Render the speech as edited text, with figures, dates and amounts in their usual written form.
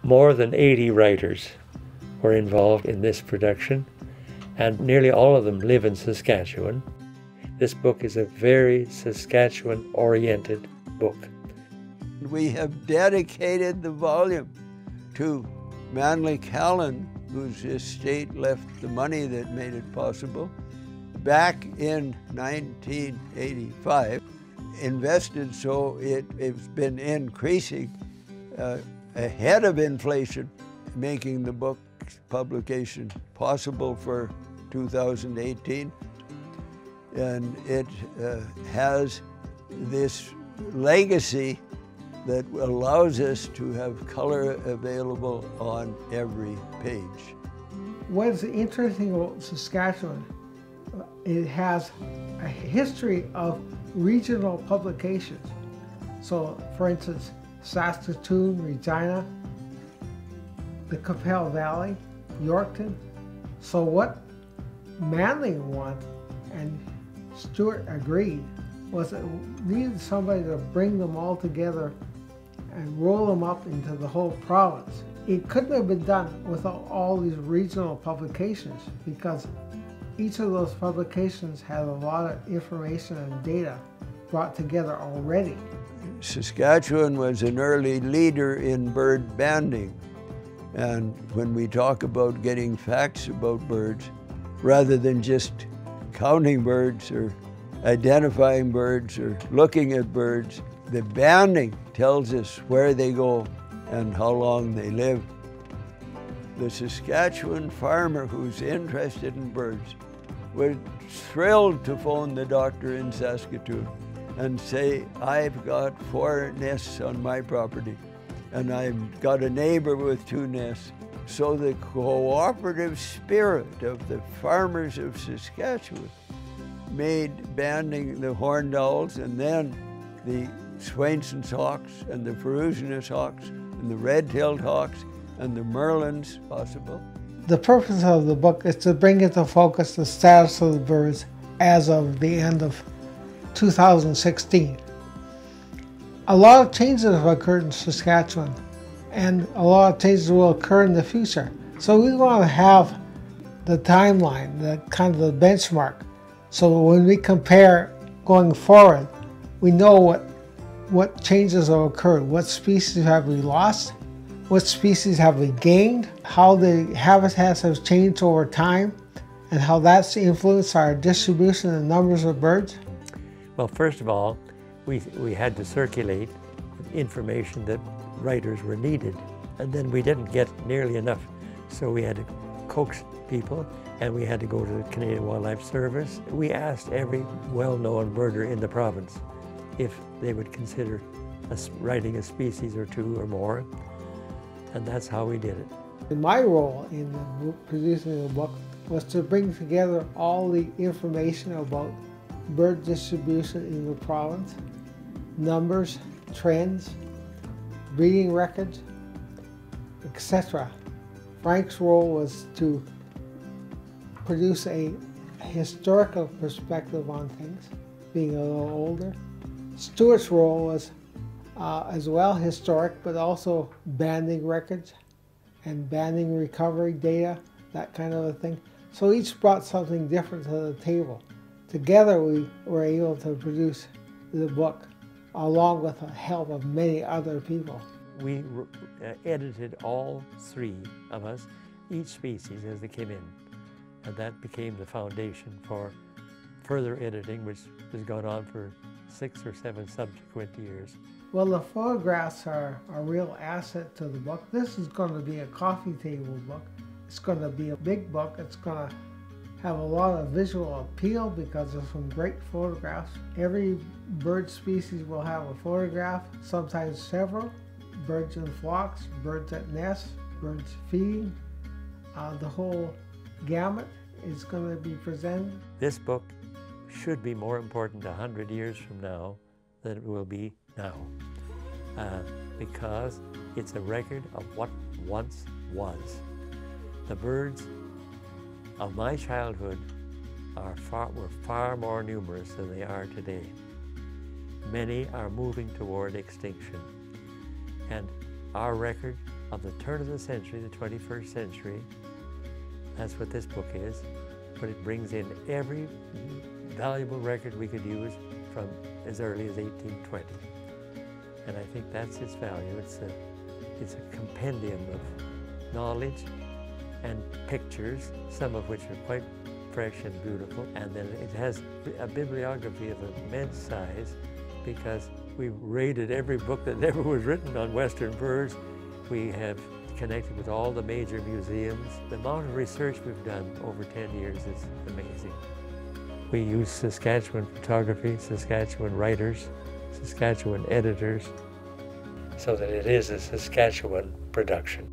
More than 80 writers were involved in this production, and nearly all of them live in Saskatchewan. This book is a very Saskatchewan-oriented book. We have dedicated the volume to Manly Callan, whose estate left the money that made it possible, back in 1985, invested so it's been increasing ahead of inflation, making the book's publication possible for 2018. And it has this legacy that allows us to have color available on every page. What's interesting about Saskatchewan, it has a history of regional publications. So, for instance, Saskatoon, Regina, the Capel Valley, Yorkton. So what Manly wanted, and Stuart agreed, was that we needed somebody to bring them all together and roll them up into the whole province. It couldn't have been done without all these regional publications, because each of those publications had a lot of information and data brought together already. Saskatchewan was an early leader in bird banding, and when we talk about getting facts about birds, rather than just counting birds or identifying birds or looking at birds, the banding tells us where they go and how long they live. The Saskatchewan farmer who's interested in birds was thrilled to phone the doctor in Saskatoon and say, I've got 4 nests on my property and I've got a neighbor with 2 nests. So the cooperative spirit of the farmers of Saskatchewan made banding the horned owls, and then the Swainson's hawks and the ferruginous hawks and the red-tailed hawks and the merlins possible. The purpose of the book is to bring into focus the status of the birds as of the end of 2016. A lot of changes have occurred in Saskatchewan, and a lot of changes will occur in the future. So we want to have the timeline, the kind of the benchmark, so when we compare going forward, we know what changes have occurred, what species have we lost, what species have we gained, how the habitats have changed over time, and how that's influenced our distribution and numbers of birds. Well, first of all, we had to circulate information that writers were needed, and then we didn't get nearly enough, so we had to coax people, and we had to go to the Canadian Wildlife Service. We asked every well-known birder in the province if they would consider us writing a species or 2 or more, and that's how we did it. My role in producing the book was to bring together all the information about bird distribution in the province, numbers, trends, breeding records, etc. Frank's role was to produce a historical perspective on things, being a little older. Stuart's role was as well historic, but also banding records and banding recovery data, that kind of a thing. So each brought something different to the table. Together we were able to produce the book, along with the help of many other people. We edited all 3 of us, each species as they came in, and that became the foundation for further editing, which has gone on for 6 or 7 subsequent years. Well, the photographs are a real asset to the book. This is going to be a coffee table book. It's going to be a big book. It's going to have a lot of visual appeal because there's some great photographs. Every bird species will have a photograph, sometimes several. Birds in flocks, birds at nests, birds feeding. The whole gamut is going to be presented. This book should be more important 100 years from now than it will be now, because it's a record of what once was. The birds of my childhood were far more numerous than they are today. Many are moving toward extinction, and our record of the turn of the century, the 21st century. That's what this book is, but it brings in every valuable record we could use from as early as 1820. And I think that's its value. It's a compendium of knowledge and pictures, some of which are quite fresh and beautiful. And then it has a bibliography of immense size, because we rated every book that ever was written on Western birds. We have connected with all the major museums. The amount of research we've done over 10 years is amazing. We use Saskatchewan photography, Saskatchewan writers, Saskatchewan editors, so that it is a Saskatchewan production.